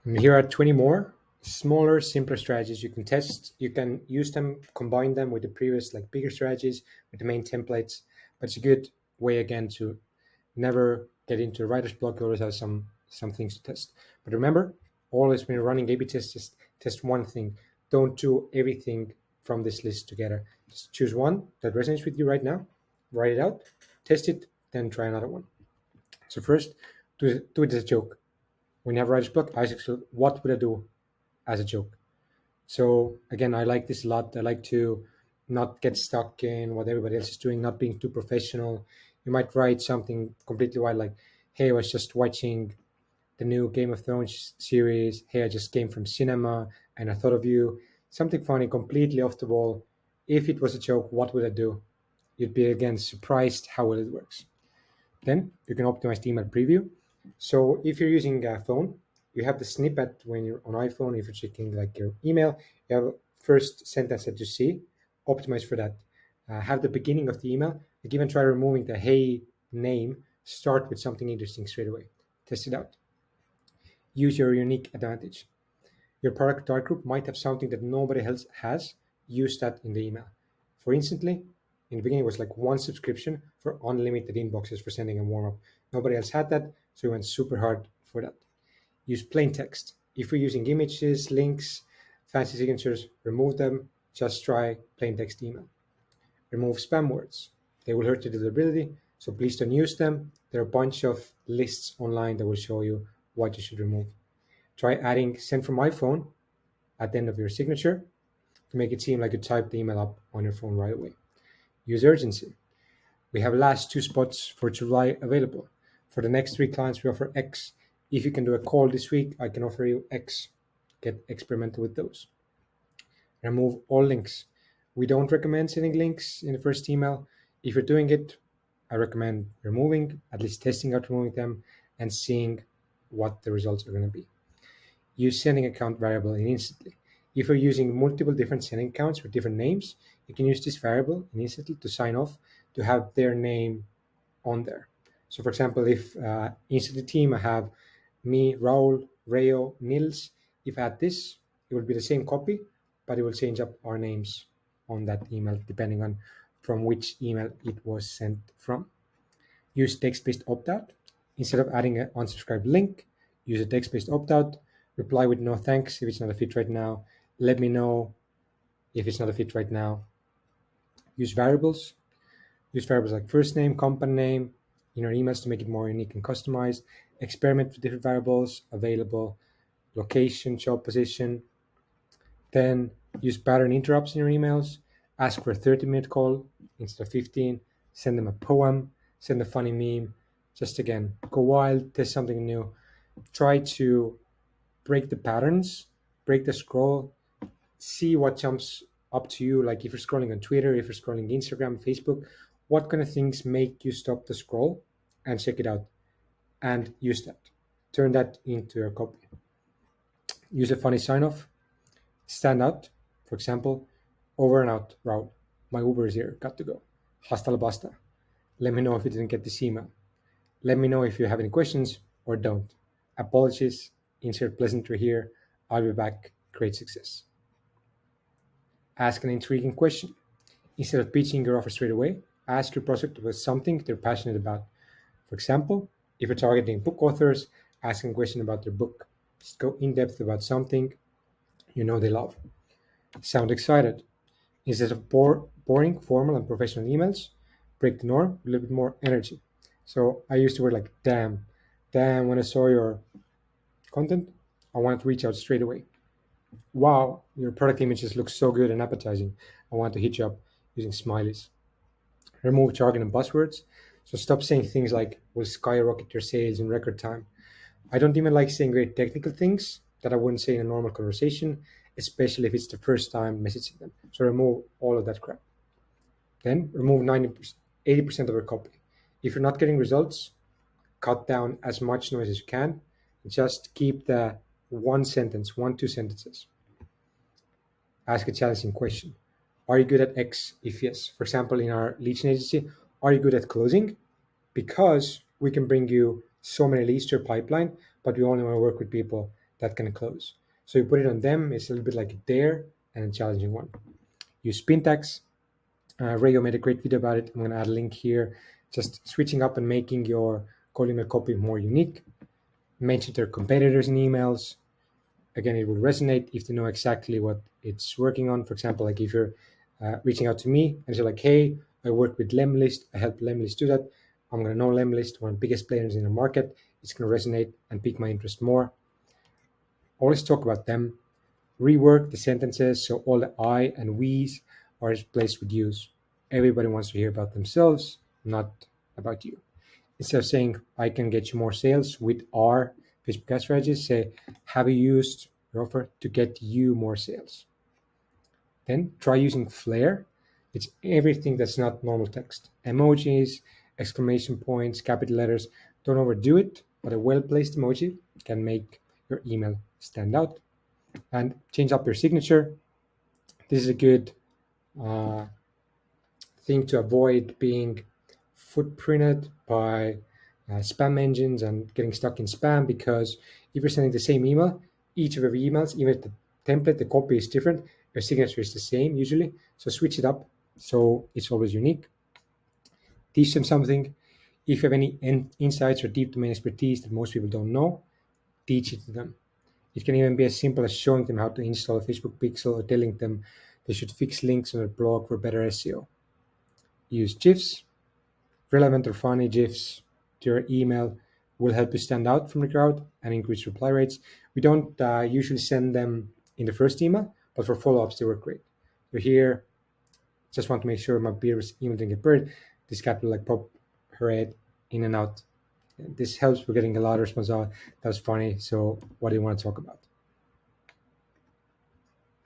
And here are 20 more smaller, simpler strategies you can test. You can use them, combine them with the previous, like bigger strategies, with the main templates. But it's a good way again to never get into a writer's block. You always have some things to test. But remember, always when you're running A/B tests, just test one thing. Don't do everything from this list together. Just choose one that resonates with you right now, write it out, test it, then try another one. So first, do it as a joke. When you have writer's block, ask yourself, what would I do as a joke? So again, I like this a lot. I like to not get stuck in what everybody else is doing, not being too professional. You might write something completely wild, like, hey, I was just watching the new Game of Thrones series. Hey, I just came from cinema and I thought of you. Something funny, completely off the wall. If it was a joke, what would I do? You'd be again surprised how well it works. Then you can optimize the email preview. So if you're using a phone, you have the snippet when you're on iPhone. If you're checking like your email, you have a first sentence that you see. Optimize for that. Have the beginning of the email. Like even try removing the hey name. Start with something interesting straight away. Test it out. Use your unique advantage. Your product target group might have something that nobody else has. Use that in the email. For instantly, in the beginning, it was like one subscription for unlimited inboxes for sending a warm-up. Nobody else had that, so we went super hard for that. Use plain text. If you're using images, links, fancy signatures, remove them. Just try plain text email. Remove spam words. They will hurt your deliverability, so please don't use them. There are a bunch of lists online that will show you what you should remove. Try adding send from my phone at the end of your signature to make it seem like you typed the email up on your phone right away. Use urgency. We have last two spots for July available. For the next three clients, we offer X. If you can do a call this week, I can offer you X. Get experimental with those. Remove all links. We don't recommend sending links in the first email. If you're doing it, I recommend removing, at least testing out removing them, and seeing what the results are going to be. Use sending account variable in instantly. If you're using multiple different sending accounts with different names, you can use this variable in instantly to sign off to have their name on there. So for example, if instantly team, I have me, Raul, Rayo, Nils. If I add this, it will be the same copy, but it will change up our names on that email depending on from which email it was sent from. Use text-based opt-out. Instead of adding an unsubscribe link, use a text-based opt-out. Reply with no thanks if it's not a fit right now. Let me know if it's not a fit right now. Use variables. Use variables like first name, company name in your emails to make it more unique and customized. Experiment with different variables available, location, job position. Then use pattern interrupts in your emails. Ask for a 30-minute call instead of 15. Send them a poem. Send a funny meme. Just again, go wild, test something new. Try to break the patterns, break the scroll, see what jumps up to you. Like if you're scrolling on Twitter, if you're scrolling Instagram, Facebook, what kind of things make you stop the scroll and check it out and use that. Turn that into your copy. Use a funny sign off. Stand out. For example, over and out, Raul. My Uber is here. Got to go. Hasta la basta. Let me know if you didn't get this email. Let me know if you have any questions or don't. Apologies. Insert pleasantry here. I'll be back. Great success. Ask an intriguing question. Instead of pitching your offer straight away, ask your prospect about something they're passionate about. For example, if you're targeting book authors, ask a question about their book. Just go in depth about something you know they love. Sound excited. Instead of boring, formal, and professional emails, break the norm with a little bit more energy. So I used the word like damn. Damn, when I saw your content, I wanted to reach out straight away. Wow, your product images look so good and appetizing. I want to hit you up using Smileys. Remove jargon and buzzwords. So stop saying things like will skyrocket your sales in record time. I don't even like saying very technical things that I wouldn't say in a normal conversation, especially if it's the first time messaging them. So remove all of that crap. Then remove 90%, 80% of your copy. If you're not getting results, cut down as much noise as you can. Just keep the one sentence, one, two sentences. Ask a challenging question. Are you good at X? If yes, for example, in our lead gen agency, are you good at closing? Because we can bring you so many leads to your pipeline, but we only want to work with people that can close. So you put it on them. It's a little bit like a dare and a challenging one. Use spin tags. Rayo made a great video about it. I'm going to add a link here. Just switching up and making your cold email copy more unique. Mention their competitors in emails. Again, it will resonate if they know exactly what it's working on. For example, like if you're reaching out to me and you're like, hey, I work with Lemlist, I help Lemlist do that. I'm going to know Lemlist, one of the biggest players in the market. It's going to resonate and pique my interest more. Always talk about them. Rework the sentences so all the I and we's are replaced with you's. Everybody wants to hear about themselves, not about you. Instead of saying, I can get you more sales with our Facebook ad strategies, say, have you used your offer to get you more sales? Then try using flair. It's everything that's not normal text. Emojis, exclamation points, capital letters. Don't overdo it, but a well-placed emoji can make your email stand out. And change up your signature. This is a good uh, thing to avoid being footprinted by spam engines and getting stuck in spam, because if you're sending the same email, each of your emails, even if the template, the copy is different, your signature is the same usually. So switch it up so it's always unique. Teach them something. If you have any insights or deep domain expertise that most people don't know, teach it to them. It can even be as simple as showing them how to install a Facebook pixel or telling them they should fix links on their blog for better SEO. Use GIFs. Relevant or funny GIFs to your email will help you stand out from the crowd and increase reply rates. We don't usually send them in the first email, but for follow-ups, they work great. So here, just want to make sure my peer's email didn't get buried. This cat will like pop her head in and out. This helps with getting a lot of response. That was funny. So what do you want to talk about?